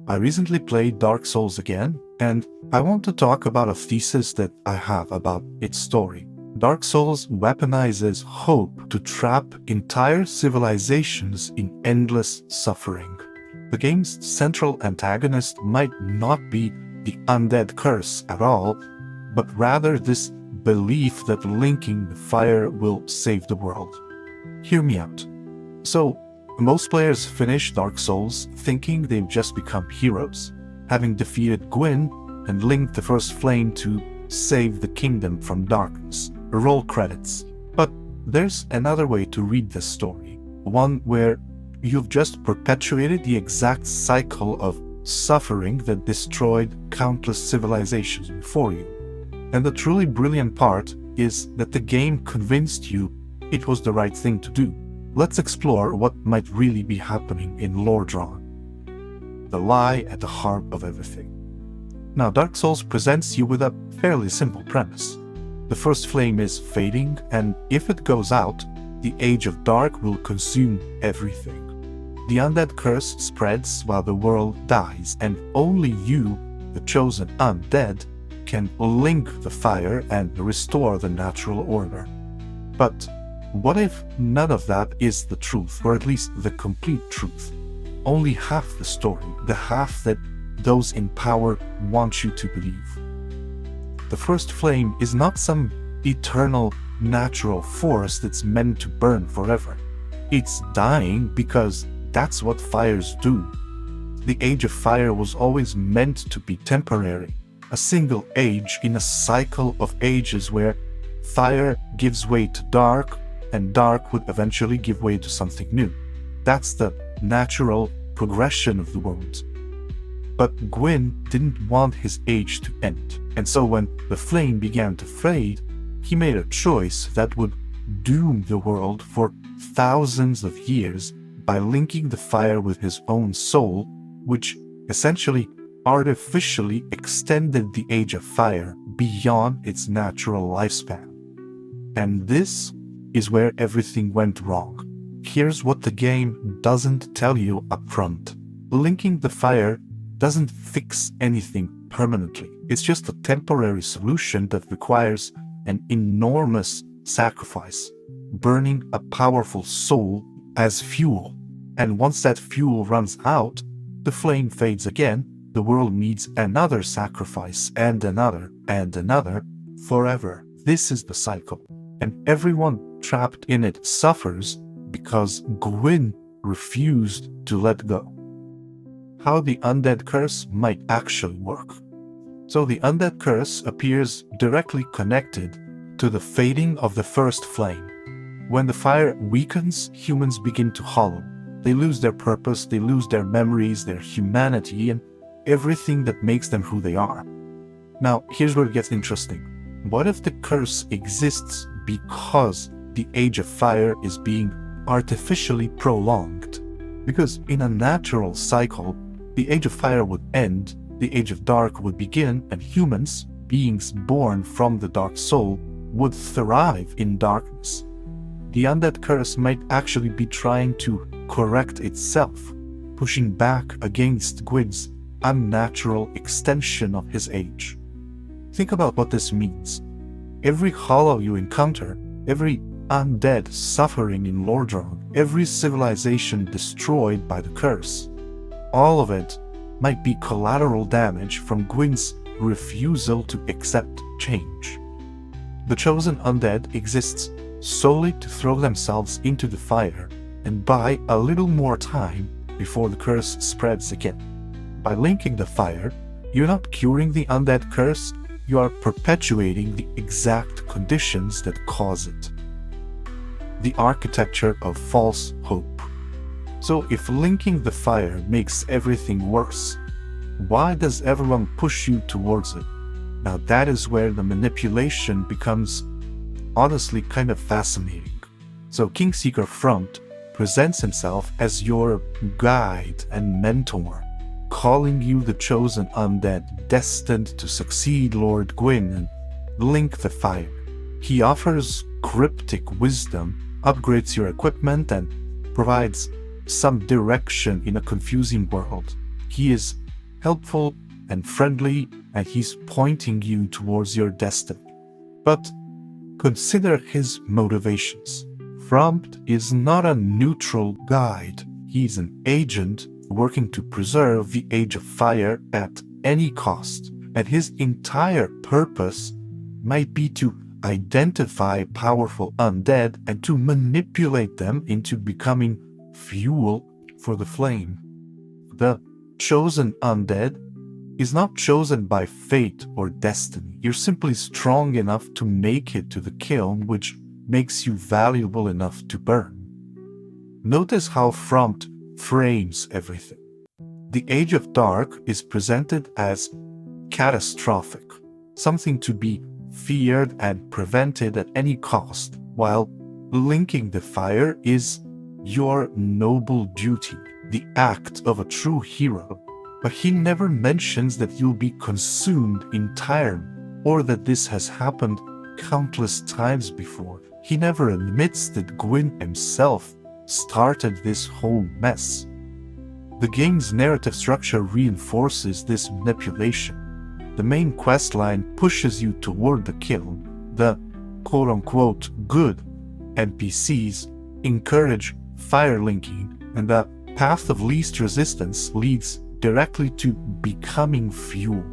I recently played Dark Souls again, and I want to talk about a thesis that I have about its story. Dark Souls weaponizes hope to trap entire civilizations in endless suffering. The game's central antagonist might not be the undead curse at all, but rather this belief that linking the fire will save the world. Hear me out. So, most players finish Dark Souls thinking they've just become heroes, having defeated Gwyn and linked the first flame to save the kingdom from darkness. Roll credits. But there's another way to read this story, one where you've just perpetuated the exact cycle of suffering that destroyed countless civilizations before you. And the truly brilliant part is that the game convinced you it was the right thing to do. Let's explore what might really be happening in Lordran, the lie at the heart of everything. Now, Dark Souls presents you with a fairly simple premise. The first flame is fading, and if it goes out, the Age of Dark will consume everything. The undead curse spreads while the world dies, and only you, the chosen undead, can link the fire and restore the natural order. But what if none of that is the truth, or at least the complete truth? Only half the story, the half that those in power want you to believe. The first flame is not some eternal natural force that's meant to burn forever. It's dying because that's what fires do. The Age of Fire was always meant to be temporary, a single age in a cycle of ages where fire gives way to dark, and dark would eventually give way to something new. That's the natural progression of the world. But Gwyn didn't want his age to end, and so when the flame began to fade, he made a choice that would doom the world for thousands of years by linking the fire with his own soul, which essentially artificially extended the Age of Fire beyond its natural lifespan. And this is where everything went wrong. Here's what the game doesn't tell you upfront. Linking the fire doesn't fix anything permanently. It's just a temporary solution that requires an enormous sacrifice, burning a powerful soul as fuel. And once that fuel runs out, the flame fades again, the world needs another sacrifice and another, forever. This is the cycle. And everyone trapped in it suffers because Gwyn refused to let go. How the undead curse might actually work. So the undead curse appears directly connected to the fading of the first flame. When the fire weakens, humans begin to hollow. They lose their purpose, they lose their memories, their humanity, and everything that makes them who they are. Now, here's where it gets interesting. What if the curse exists because the Age of Fire is being artificially prolonged? Because in a natural cycle, the Age of Fire would end, the Age of Dark would begin, and humans, beings born from the Dark Soul, would thrive in darkness. The undead curse might actually be trying to correct itself, pushing back against Gwyn's unnatural extension of his age. Think about what this means. Every hollow you encounter, every undead suffering in Lordran, every civilization destroyed by the curse, all of it might be collateral damage from Gwyn's refusal to accept change. The chosen undead exists solely to throw themselves into the fire and buy a little more time before the curse spreads again. By linking the fire, you're not curing the undead curse, you are perpetuating the exact conditions that cause it. The architecture of false hope. So if linking the fire makes everything worse, why does everyone push you towards it? Now that is where the manipulation becomes honestly kind of fascinating. So Kingseeker Frampt presents himself as your guide and mentor, calling you the chosen undead destined to succeed Lord Gwyn and link the fire. He offers cryptic wisdom, upgrades your equipment, and provides some direction in a confusing world. He is helpful and friendly, and he's pointing you towards your destiny. But consider his motivations. Frampt is not a neutral guide. He's an agent working to preserve the Age of Fire at any cost, and his entire purpose might be to identify powerful undead and to manipulate them into becoming fuel for the flame. The chosen undead is not chosen by fate or destiny. You're simply strong enough to make it to the kiln, which makes you valuable enough to burn. Notice how Frampt frames everything. The Age of Dark is presented as catastrophic, something to be feared and prevented at any cost, while linking the fire is your noble duty, the act of a true hero. But he never mentions that you'll be consumed entirely, or that this has happened countless times before. He never admits that Gwyn himself started this whole mess. The game's narrative structure reinforces this manipulation. The main questline pushes you toward the kiln. The quote-unquote good NPCs encourage fire linking, and the path of least resistance leads directly to becoming fuel.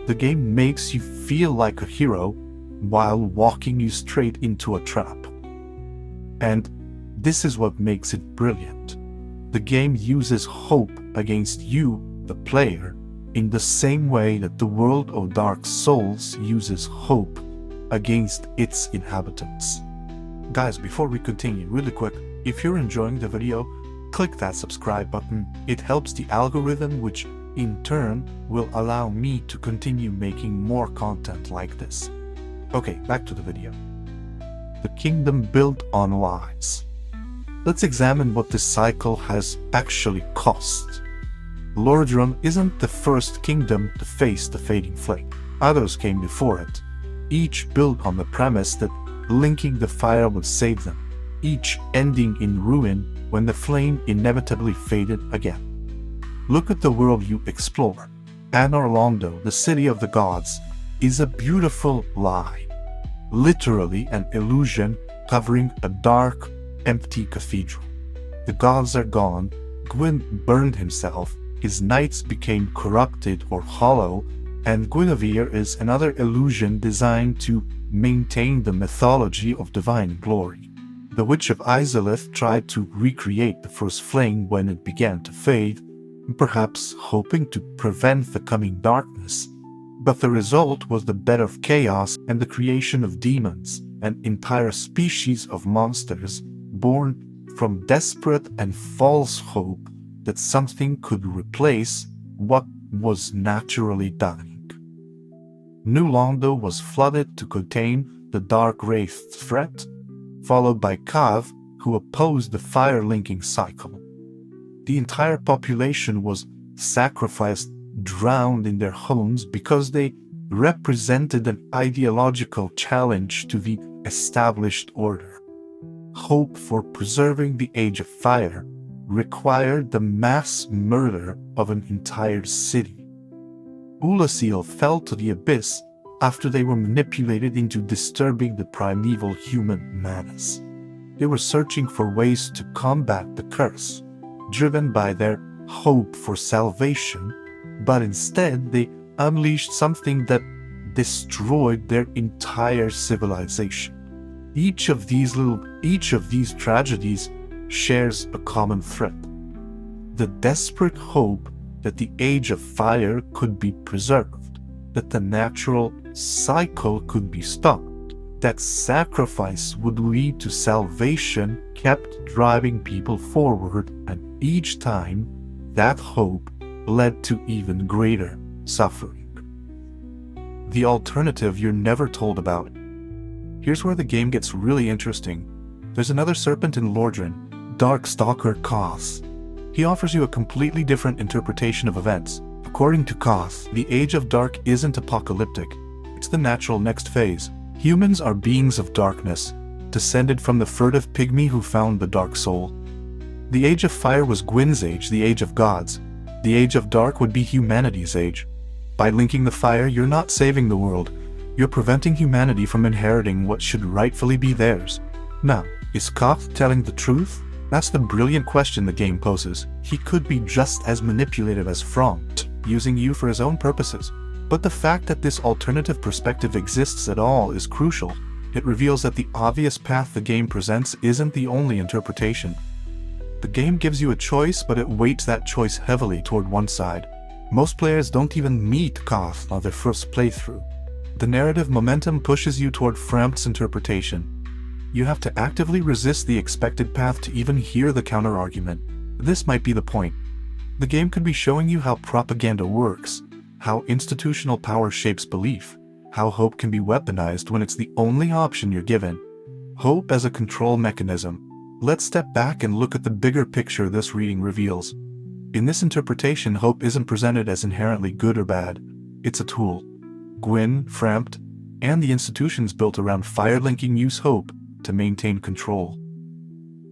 The game makes you feel like a hero while walking you straight into a trap. And this is what makes it brilliant. The game uses hope against you, the player, in the same way that the world of Dark Souls uses hope against its inhabitants. Guys, before we continue, really quick, if you're enjoying the video, click that subscribe button. It helps the algorithm, which in turn will allow me to continue making more content like this. Okay, back to the video. The kingdom built on lies. Let's examine what this cycle has actually cost. Lordran isn't the first kingdom to face the fading flame. Others came before it, each built on the premise that linking the fire would save them, each ending in ruin when the flame inevitably faded again. Look at the world you explore. Londo, the city of the gods, is a beautiful lie, literally an illusion covering a dark, empty cathedral. The gods are gone, Gwyn burned himself, his knights became corrupted or hollow, and Guinevere is another illusion designed to maintain the mythology of divine glory. The Witch of Izalith tried to recreate the first flame when it began to fade, perhaps hoping to prevent the coming darkness. But the result was the bed of chaos and the creation of demons, an entire species of monsters born from desperate and false hope that something could replace what was naturally dying. New Londo was flooded to contain the Dark Wraith threat, followed by Cav, who opposed the fire-linking cycle. The entire population was sacrificed, drowned in their homes because they represented an ideological challenge to the established order. Hope for preserving the Age of Fire required the mass murder of an entire city. Oolacile fell to the abyss after they were manipulated into disturbing the primeval human menace. They were searching for ways to combat the curse, driven by their hope for salvation, but instead they unleashed something that destroyed their entire civilization. Each of these tragedies shares a common thread: the desperate hope that the Age of Fire could be preserved, that the natural cycle could be stopped, that sacrifice would lead to salvation kept driving people forward, and each time that hope led to even greater suffering. The alternative you're never told about. Here's where the game gets really interesting. There's another serpent in Lordran, Darkstalker Koth. He offers you a completely different interpretation of events. According to Koth, the Age of Dark isn't apocalyptic. It's the natural next phase. Humans are beings of darkness, descended from the furtive pygmy who found the Dark Soul. The Age of Fire was Gwyn's age, the Age of Gods. The Age of Dark would be humanity's age. By linking the fire, you're not saving the world. You're preventing humanity from inheriting what should rightfully be theirs. Now, is Koth telling the truth? That's the brilliant question the game poses. He could be just as manipulative as Frampt, using you for his own purposes. But the fact that this alternative perspective exists at all is crucial. It reveals that the obvious path the game presents isn't the only interpretation. The game gives you a choice, but it weights that choice heavily toward one side. Most players don't even meet Koth on their first playthrough. The narrative momentum pushes you toward Frampt's interpretation. You have to actively resist the expected path to even hear the counter-argument. This might be the point. The game could be showing you how propaganda works, how institutional power shapes belief, how hope can be weaponized when it's the only option you're given. Hope as a control mechanism. Let's step back and look at the bigger picture this reading reveals. In this interpretation, hope isn't presented as inherently good or bad. It's a tool. Gwyn, Frampt, and the institutions built around fire-linking use hope to maintain control.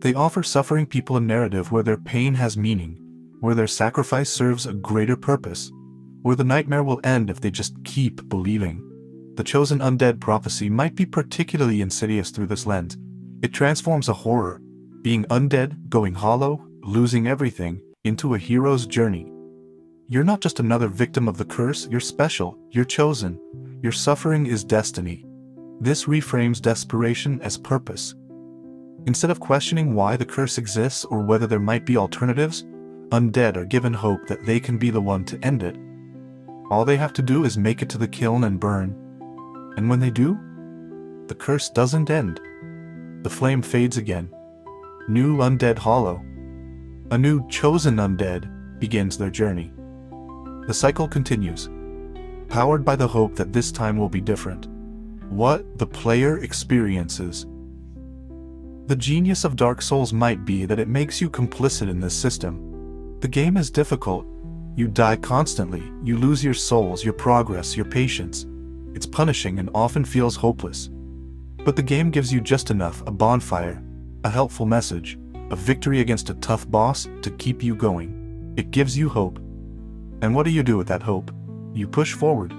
They offer suffering people a narrative where their pain has meaning, where their sacrifice serves a greater purpose, where the nightmare will end if they just keep believing. The chosen undead prophecy might be particularly insidious through this lens. It transforms a horror, being undead, going hollow, losing everything, into a hero's journey. You're not just another victim of the curse, you're special, you're chosen, your suffering is destiny. This reframes desperation as purpose. Instead of questioning why the curse exists or whether there might be alternatives, undead are given hope that they can be the one to end it. All they have to do is make it to the kiln and burn. And when they do, the curse doesn't end. The flame fades again. New undead hollow. A new chosen undead begins their journey. The cycle continues, powered by the hope that this time will be different. What the player experiences. The genius of Dark Souls might be that it makes you complicit in this system. The game is difficult. You die constantly. You lose your souls, your progress, your patience. It's punishing and often feels hopeless. But the game gives you just enough, a bonfire, a helpful message, a victory against a tough boss to keep you going. It gives you hope. And what do you do with that hope? You push forward.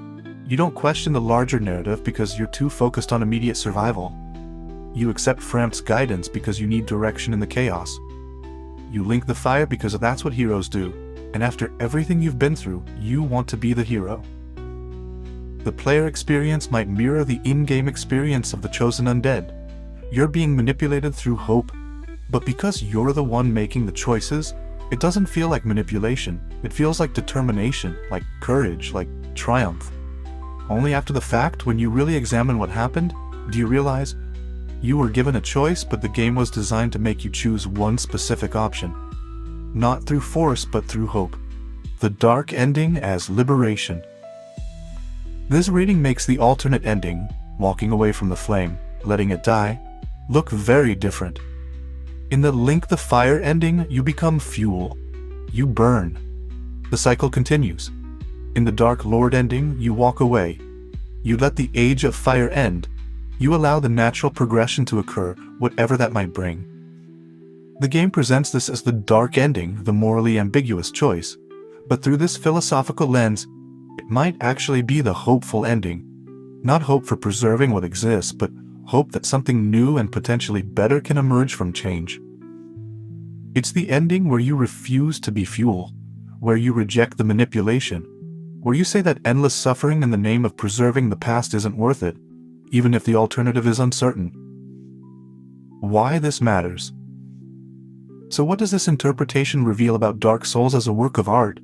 You don't question the larger narrative because you're too focused on immediate survival. You accept Frampt's guidance because you need direction in the chaos. You link the fire because that's what heroes do, and after everything you've been through, you want to be the hero. The player experience might mirror the in-game experience of the chosen undead. You're being manipulated through hope, but because you're the one making the choices, it doesn't feel like manipulation. It feels like determination, like courage, like triumph. Only after the fact, when you really examine what happened, do you realize you were given a choice, but the game was designed to make you choose one specific option. Not through force, but through hope. The dark ending as liberation. This reading makes the alternate ending, walking away from the flame, letting it die, look very different. In the link the fire ending, you become fuel. You burn. The cycle continues. In the Dark Lord ending, you walk away. You let the Age of Fire end. You allow the natural progression to occur, whatever that might bring. The game presents this as the dark ending, the morally ambiguous choice. But through this philosophical lens, it might actually be the hopeful ending. Not hope for preserving what exists, but hope that something new and potentially better can emerge from change. It's the ending where you refuse to be fuel, where you reject the manipulation, where you say that endless suffering in the name of preserving the past isn't worth it, even if the alternative is uncertain. Why this matters. So what does this interpretation reveal about Dark Souls as a work of art?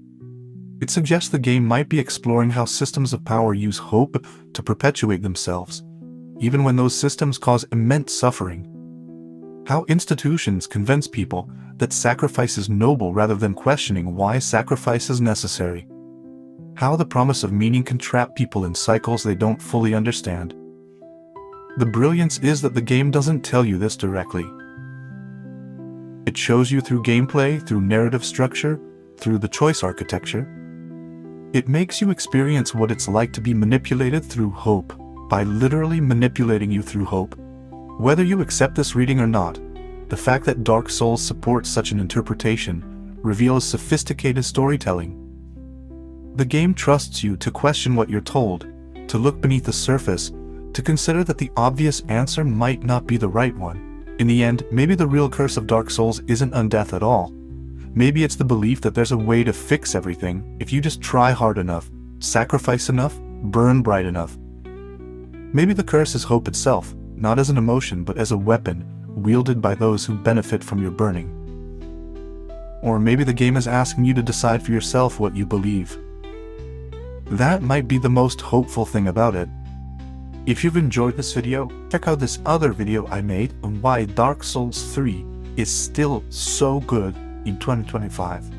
It suggests the game might be exploring how systems of power use hope to perpetuate themselves, even when those systems cause immense suffering. How institutions convince people that sacrifice is noble rather than questioning why sacrifice is necessary. How the promise of meaning can trap people in cycles they don't fully understand. The brilliance is that the game doesn't tell you this directly. It shows you through gameplay, through narrative structure, through the choice architecture. It makes you experience what it's like to be manipulated through hope, by literally manipulating you through hope. Whether you accept this reading or not, the fact that Dark Souls supports such an interpretation reveals sophisticated storytelling. The game trusts you to question what you're told, to look beneath the surface, to consider that the obvious answer might not be the right one. In the end, maybe the real curse of Dark Souls isn't undeath at all. Maybe it's the belief that there's a way to fix everything if you just try hard enough, sacrifice enough, burn bright enough. Maybe the curse is hope itself, not as an emotion but as a weapon, wielded by those who benefit from your burning. Or maybe the game is asking you to decide for yourself what you believe. That might be the most hopeful thing about it. If you've enjoyed this video, check out this other video I made on why Dark Souls 3 is still so good in 2025.